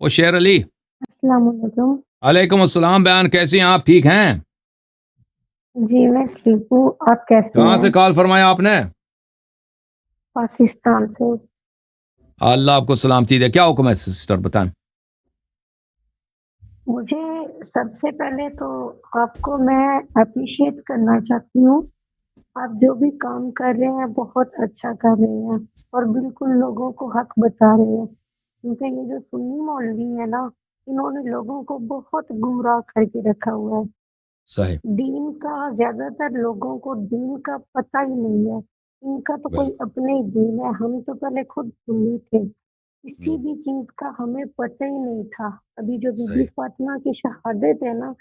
وہ شیر علی، السلام علیکم۔ علیکم السلام بیان، کیسی ہیں آپ؟ ٹھیک ہیں؟ جی میں ٹھیک ہوں، آپ کیسے کہاں ہیں؟ سے کال فرمایا آپ نے؟ پاکستان سے۔ اللہ آپ کو سلامتی دے۔ کیا حکم ہے سسٹر، بتائیں۔ مجھے سب سے پہلے تو آپ کو میں اپریشیٹ کرنا چاہتی ہوں، آپ جو بھی کام کر رہے ہیں بہت اچھا کر رہے ہیں اور بالکل لوگوں کو حق بتا رہے ہیں، کیونکہ یہ جو سنی مولوی ہے نا، انہوں نے لوگوں کو بہت گمراہ کر کے رکھا ہوا ہے۔ صحیح، دین کا زیادہ تر لوگوں کو دین کا پتہ ہی نہیں ہے، ان کا تو کوئی بالکل۔ اپنے ہی دین ہے۔ ہم تو پہلے خود سنی تھے، کسی ہم، بھی چیز کا ہمیں پتہ ہی نہیں تھا۔ ابھی جو بی بی صحیح، فاطمہ کی شہادت ہے نا،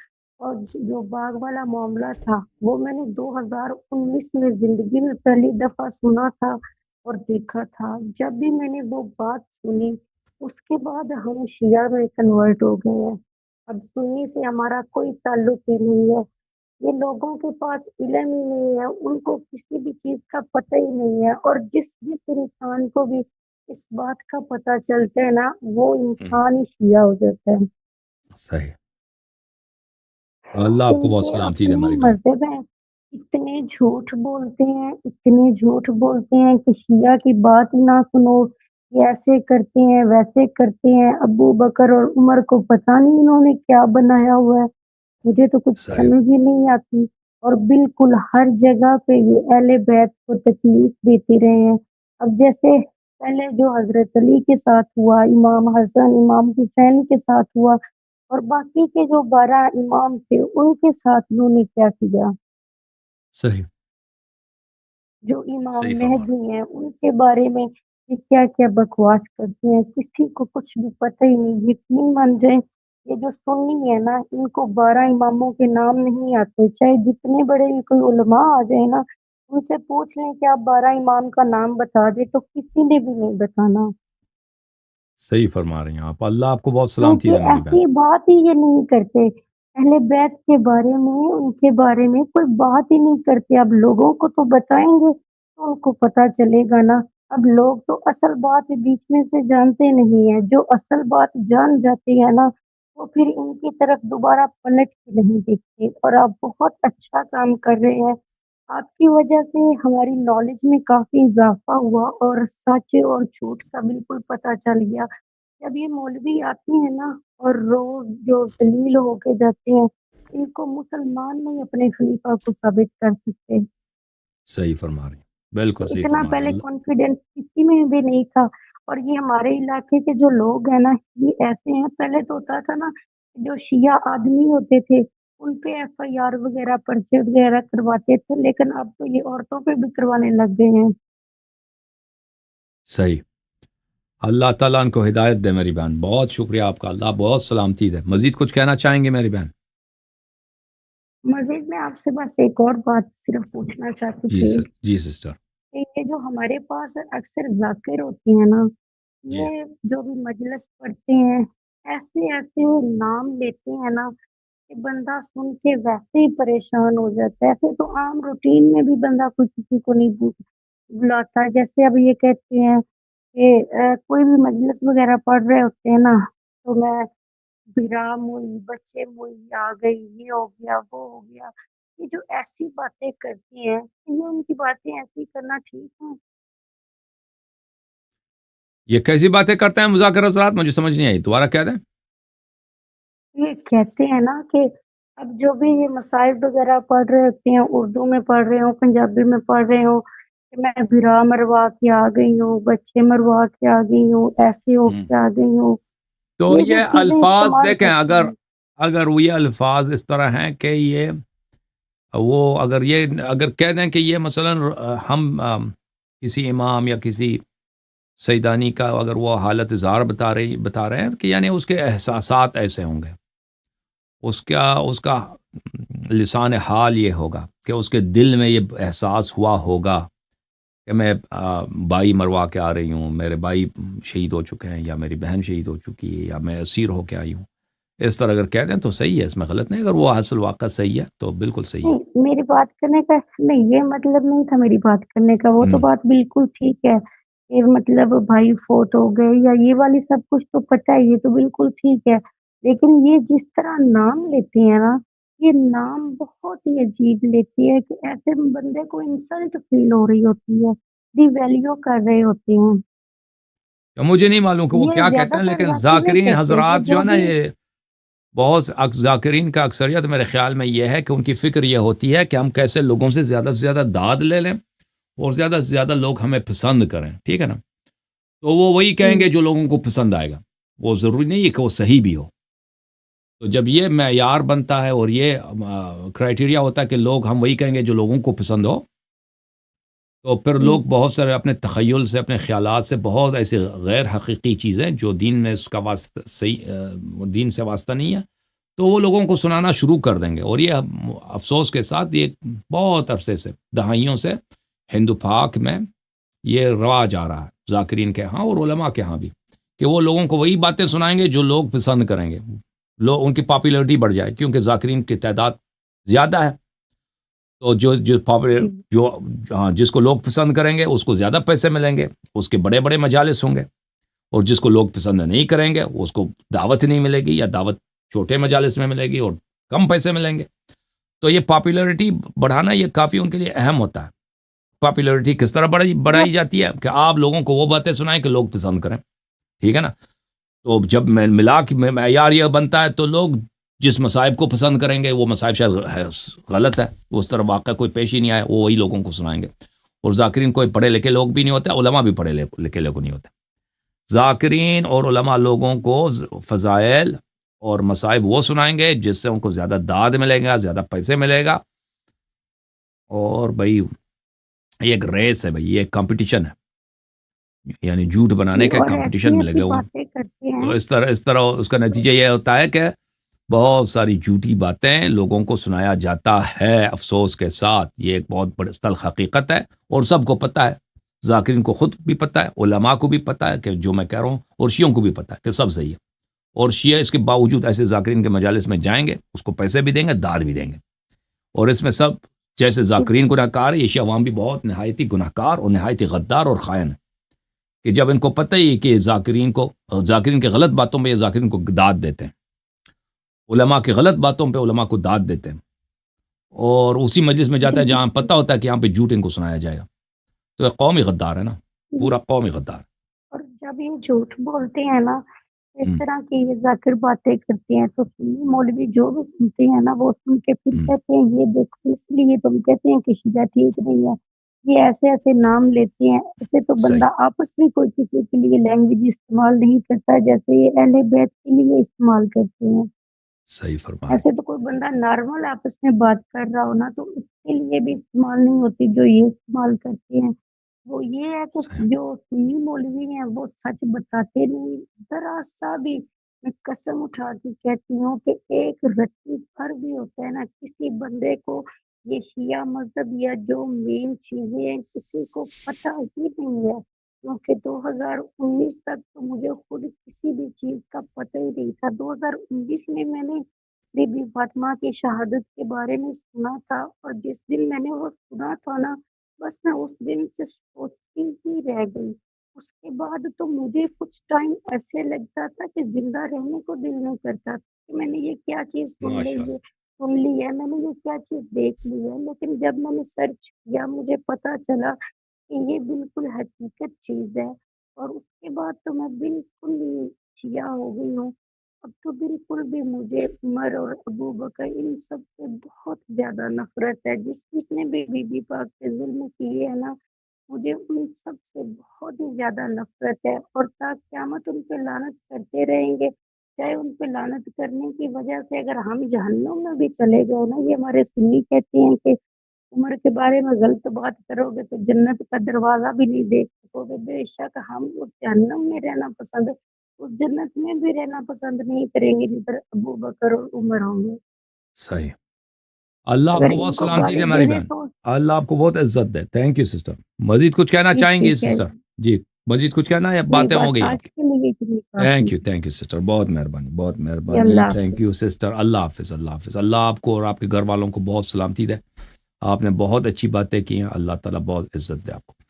اور جو باغ والا معاملہ تھا، وہ میں نے 2019 میں زندگی میں پہلی دفعہ سنا تھا اور دیکھا تھا۔ جب بھی میں نے وہ بات سنی، اس کے بعد ہم شیعہ میں کنورٹ ہو گئے ہیں۔ اب سنی سے ہمارا کوئی تعلق ہی نہیں ہے۔ یہ لوگوں کے پاس علم ہی نہیں ہے، ان کو کسی بھی چیز کا پتہ ہی نہیں ہے، اور جس انسان کو بھی اس بات کا پتہ چلتا ہے نا، وہ انسان ہی شیعہ ہو جاتا ہے۔ صحیح۔ اللہ آپ کو ان بہت کے سلامتی دے اپنے ہماری بہن۔ مذہب ہیں، اتنے جھوٹ بولتے ہیں، اتنے جھوٹ بولتے ہیں کہ شیعہ کی بات ہی نہ سنو، یہ ایسے کرتے ہیں ویسے کرتے ہیں۔ ابو بکر اور عمر کو پتہ نہیں انہوں نے کیا بنایا ہوا ہے، مجھے تو کچھ صحیح، سمجھ ہی نہیں آتی۔ اور بالکل ہر جگہ پہ یہ اہل بیت کو تکلیف دیتے رہے ہیں۔ اب جیسے پہلے جو حضرت علی کے ساتھ ہوا، امام حسن امام حسین کے ساتھ ہوا، اور باقی کے جو 12 امام تھے ان کے ساتھ انہوں نے کیا کیا، صحیح، جو امام صحیح فرما رہے مہدی ہیں ان کے بارے میں یہ کیا کیا بکواس کرتے ہیں، کسی کو کچھ بھی پتہ ہی نہیں۔ یقین مان جائیں، یہ جو سنی ہے نا، ان کو 12 اماموں کے نام نہیں آتے، چاہے جتنے بڑے کوئی علماء آ جائے نا، ان سے پوچھ لیں کہ آپ 12 امام کا نام بتا دیں تو کسی نے بھی نہیں بتانا، صحیح فرما رہی ہیں آپ۔ اللہ آپ کو بہت سلامتی دے کیونکہ میری بہن۔ ایسی بات ہی یہ نہیں کرتے۔ اہل بیت کے بارے میں، ان کے بارے میں کوئی بات ہی نہیں کرتے۔ اب لوگوں کو تو بتائیں گے تو ان کو پتا چلے گا نا۔ اب لوگ تو اصل بات بیچ میں سے جانتے نہیں ہیں، جو اصل بات جان جاتے ہیں نا، وہ پھر ان کی طرف دوبارہ پلٹ کے نہیں دیکھتے۔ اور آپ بہت اچھا کام کر رہے ہیں، آپ کی وجہ سے ہماری نالج میں کافی اضافہ ہوا اور سچ اور جھوٹ کا بالکل پتہ چل گیا۔ جب یہ مولوی آتی ہیں نا اور روز جو ذلیل ہو کے جاتے ہیں، ان کو مسلمان نہیں اپنے خلیفہ کو ثابت کر سکتے۔ صحیح فرما رہی ہیں، بالکل تو صحیح اتنا فرما رہی ہیں۔ پہلے اللہ کانفیڈینس کسی میں بھی نہیں تھا۔ اور یہ ہمارے علاقے کے جو لوگ ہیں نا، یہ ایسے ہیں، پہلے تو ہوتا تھا نا، جو شیعہ آدمی ہوتے تھے ان پہ ایف آئی آر وغیرہ پرچے وغیرہ کرواتے تھے، لیکن اب تو یہ عورتوں پہ بھی کروانے لگ گئے ہیں۔ صحیح۔ اللہ تعالیٰ ان کو ہدایت دے میری بہن، بہت شکریہ آپ کا، اللہ بہت سلامتی دے۔ مزید کچھ کہنا چاہیں گے میری بہن؟ مزید میں آپ سے بس ایک اور بات صرف پوچھنا چاہتی جی تھی سر، جی سسٹر۔ کہ یہ جو ہمارے پاس اکثر ذاکر ہوتے ہیں نا، جی یہ جو بھی مجلس پڑھتے ہیں، ایسے ایسے نام لیتے ہیں نا کہ بندہ سن کے ویسے ہی پریشان ہو جاتا ہے۔ ایسے تو عام روٹین میں بھی بندہ کوئی کسی کو نہیں بلاتا، جیسے اب یہ کہتے ہیں کہ کوئی بھی مجلس وغیرہ پڑھ رہے ہوتے ہیں نا، تو میں برام ہوئی، بچے ہوئی، آ گئی، یہ ہو گیا وہ ہو گیا۔ یہ جو ایسی باتیں کرتی ہیں، یہ ان کی باتیں ایسی کرنا ٹھیک ہے؟ یہ کیسی باتیں کرتے ہیں مذاکر حضرات؟ مجھے سمجھ نہیں آئی، دوبارہ کہہ دیں۔ یہ کہتے ہیں نا کہ اب جو بھی یہ مسائل وغیرہ پڑھ رہے ہوتے ہیں، اردو میں پڑھ رہے ہوں، پنجابی میں پڑھ رہے ہوں، کہ میں برا مروا کے آ گئی ہوں، بچے مروا کے آ گئی ہوں، ایسے ہو ہم۔ کے آ گئی ہوں، تو یہ جو یہ چیزیں الفاظ استعمال دیکھیں، کرتے اگر ہیں۔ اگر وہ یہ الفاظ اس طرح ہیں کہ یہ وہ اگر کہہ دیں کہ یہ مثلا ہم کسی امام یا کسی سیدانی کا اگر وہ حالت اظہار بتا رہے ہیں کہ یعنی اس کے احساسات ایسے ہوں گے، اس کا لسان حال یہ ہوگا کہ اس کے دل میں یہ احساس ہوا ہوگا کہ میں بائی مروا کے آ رہی ہوں، میرے بائی شہید ہو چکے ہیں، یا میری بہن شہید ہو چکی ہے، یا میں اسیر ہو کے آئی ہوں۔ اس طرح اگر کہہ دیں تو صحیح ہے، اس میں غلط نہیں۔ اگر وہ حاصل واقعہ صحیح ہے تو بالکل صحیح نہیں، میری بات کرنے کا نہیں، یہ مطلب نہیں تھا میری بات کرنے کا، وہ ہے۔ تو بات بالکل ٹھیک ہے کہ مطلب بھائی فوت ہو گئے یا یہ والی سب کچھ تو پتہ ہے، یہ تو بالکل ٹھیک ہے، لیکن یہ جس طرح نام لیتے ہیں نا، یہ نام بہت ہی عجیب لیتی ہے کہ ایسے بندے کو انسلٹ فیل ہو رہی ہوتی ہے، ڈی ویلیو کر رہے ہوتے ہیں۔ تو مجھے نہیں معلوم کہ وہ یہ کیا کہتے زیادہ ہیں، تر لیکن ذاکر نہیں ذاکرین کرتے، وہ حضرات جو جو ہے نا، بھی یہ بہت ذاکرین کا اکثریت میرے خیال میں یہ ہے کہ ان کی فکر یہ ہوتی ہے کہ ہم کیسے لوگوں سے زیادہ داد لے لیں اور زیادہ سے زیادہ لوگ ہمیں پسند کریں، ٹھیک ہے نا؟ تو وہ وہی کہیں گے جو لوگوں کو پسند آئے گا، وہ ضروری نہیں ہے کہ وہ صحیح بھی ہو۔ تو جب یہ معیار بنتا ہے اور یہ کرائٹیریا ہوتا ہے کہ لوگ ہم وہی کہیں گے جو لوگوں کو پسند ہو، تو پھر لوگ بہت سارے اپنے تخیل سے، اپنے خیالات سے بہت ایسے غیر حقیقی چیزیں جو دین میں اس کا واسطہ صحیح دین سے واسطہ نہیں ہے، تو وہ لوگوں کو سنانا شروع کر دیں گے۔ اور یہ افسوس کے ساتھ یہ بہت عرصے سے، دہائیوں سے ہندو پاک میں یہ رواج آ رہا ہے، ذاکرین کے ہاں اور علماء کے ہاں بھی، کہ وہ لوگوں کو وہی باتیں سنائیں گے جو لوگ پسند کریں گے، لوگ ان کی پاپولیرٹی بڑھ جائے، کیونکہ ذاکرین کی تعداد زیادہ ہے، تو جو پاپولر جو جس کو لوگ پسند کریں گے اس کو زیادہ پیسے ملیں گے، اس کے بڑے بڑے مجالس ہوں گے، اور جس کو لوگ پسند نہیں کریں گے اس کو دعوت نہیں ملے گی، یا دعوت چھوٹے مجالس میں ملے گی اور کم پیسے ملیں گے۔ تو یہ پاپولیرٹی بڑھانا یہ کافی ان کے لیے اہم ہوتا ہے۔ پاپولیرٹی کس طرح بڑھائی جاتی ہے کہ آپ لوگوں کو وہ باتیں سنائیں کہ لوگ پسند کریں، ٹھیک ہے نا؟ تو جب میں ملا کہ معیار یہ بنتا ہے تو لوگ جس مصائب کو پسند کریں گے وہ مصائب شاید غلط ہے، اس طرح واقعہ کوئی پیش ہی نہیں آیا، وہ وہی لوگوں کو سنائیں گے۔ اور ذاکرین کوئی پڑھے لکھے لوگ بھی نہیں ہوتے، علماء بھی پڑھے لکھے لوگ نہیں ہوتے۔ ذاکرین اور علماء لوگوں کو فضائل اور مصائب وہ سنائیں گے جس سے ان کو زیادہ داد ملے گا، زیادہ پیسے ملے گا۔ اور بھائی یہ ایک ریس ہے، بھائی یہ ایک کمپٹیشن ہے، یعنی جھوٹ بنانے کا اور کمپٹیشن ایسی ملے ایسی گا وہ۔ باتیں کرتے تو ہیں۔ اس طرح اس کا نتیجہ یہ ہوتا ہے کہ بہت ساری جھوٹی باتیں لوگوں کو سنایا جاتا ہے، افسوس کے ساتھ۔ یہ ایک بہت بڑی تلخ حقیقت ہے اور سب کو پتہ ہے، ذاکرین کو خود بھی پتہ ہے، علماء کو بھی پتہ ہے کہ جو میں کہہ رہا ہوں، اور شیعوں کو بھی پتہ ہے کہ سب صحیح ہے۔ اور شیعہ اس کے باوجود ایسے ذاکرین کے مجالس میں جائیں گے، اس کو پیسے بھی دیں گے، داد بھی دیں گے۔ اور اس میں سب جیسے ذاکرین گناہ کار ہے، یہ شیعہ عوام بھی بہت نہایتی گناہ کار اور نہایتی غدار اور خائن ہے، کہ جب ان کو پتہ ہی کہ ذاکرین کے غلط باتوں میں یہ ذاکرین کو داد دیتے ہیں، علماء کی غلط باتوں پہ علماء کو داد دیتے ہیں، اور اسی مجلس میں جاتا ہے جہاں پتہ ہوتا ہے کہ یہاں پہ جھوٹ ان کو سنایا جائے گا۔ تو یہ قومی غدار ہے نا، پورا قومی غدار۔ اور جب یہ جھوٹ بولتے ہیں نا، اس ہم، طرح کی یہ ذاکر باتیں کرتے ہیں، تو سنی مولوی جو بھی سنتے ہیں نا، وہ سن کے پھر ہم، کہتے ہیں یہ دیکھو، اس لیے تم کہتے ہیں کہ شیعہ ٹھیک نہیں ہے، یہ ایسے ایسے نام لیتے ہیں۔ ایسے تو صحیح، بندہ آپس میں کوئی کسی کے لیے لینگویج استعمال نہیں کرتا جیسے یہ اہل بیت کے لیے استعمال کرتے ہیں۔ صحیح فرما رہے ایسے تو کوئی بندہ نارمل آپس میں بات کر رہا ہو نا، تو اس کے لیے بھی استعمال نہیں ہوتی جو یہ استعمال کرتے ہیں۔ وہ یہ ہے کہ صحیح، جو سنی مولوی ہیں وہ سچ بتاتے نہیں ذرا سا بھی۔ میں قسم اٹھا کے کہتی ہوں کہ ایک رتی بھر بھی ہوتا ہے نا کسی بندے کو یہ شیعہ مذہب یا جو مین چیزیں ہیں کسی کو پتہ ہی نہیں ہے، کیونکہ 2019 تک تو مجھے خود کسی بھی چیز کا پتہ ہی نہیں تھا۔ 2019 میں میں نے بی بی فاطمہ کی شہادت کے بارے میں سنا تھا، اور جس دن میں نے وہ سنا تھا نا، بس میں اس دن سے سوچتی ہی رہ گئی۔ اس کے بعد تو مجھے کچھ ٹائم ایسے لگتا تھا کہ زندہ رہنے کو دل نہیں کرتا تھا کہ میں نے یہ کیا چیز ماشاء اللہ، سن لی ہے، میں نے یہ کیا چیز دیکھ لی ہے۔ لیکن جب میں نے سرچ کیا مجھے پتا چلا کہ یہ بالکل حقیقت چیز ہے، اور اس کے بعد تو میں بالکل ہی شیعہ ہو گئی ہوں۔ اب تو بالکل بھی مجھے عمر اور ابو بکر ان سب سے بہت زیادہ نفرت ہے۔ جس نے بھی بی بی پاک پہ ظلم کیے ہے نا، مجھے ان سب سے بہت ہی زیادہ نفرت ہے، اور تا قیامت ان پہ لعنت کرتے رہیں گے۔ چاہے ان پہ لعنت کرنے کی وجہ سے اگر ہم جہنم میں بھی چلے گئے نا، یہ ہمارے سنی کہتے ہیں کہ عمر کے بارے میں غلط بات کرو گے تو جنت کا دروازہ بھی نہیں دیکھ سکو گے۔ بے شک ہم اس جہنم میں رہنا پسند، اس جنت میں بھی رہنا پسند نہیں کریں گے جدھر ابو بکر اور عمر ہوں گے۔ صحیح۔ اللہ آپ اگر کو ان بہت کو سلامتی دے گالی ہماری دے دے بہن، تو اللہ آپ کو بہت عزت دے۔ Thank you sister. مزید کچھ کہنا جی چاہیں گی ٹھیک ہے، سسٹر؟ جی، مزید کچھ کہنا ہے یا نہیں باتیں ہو بس گئی آپ آج کی؟ کے لیے اتنی کافی ہے۔ تھینک یو سسٹر، بہت مہربانی، بہت جی مہربانی، اللہ تھینک حافظ۔ You sister. اللہ حافظ، اللہ حافظ۔ اللہ آپ کو اور آپ کے گھر والوں کو بہت سلامتی دے۔ آپ نے بہت اچھی باتیں کی ہیں، اللہ تعالیٰ بہت عزت دے آپ کو۔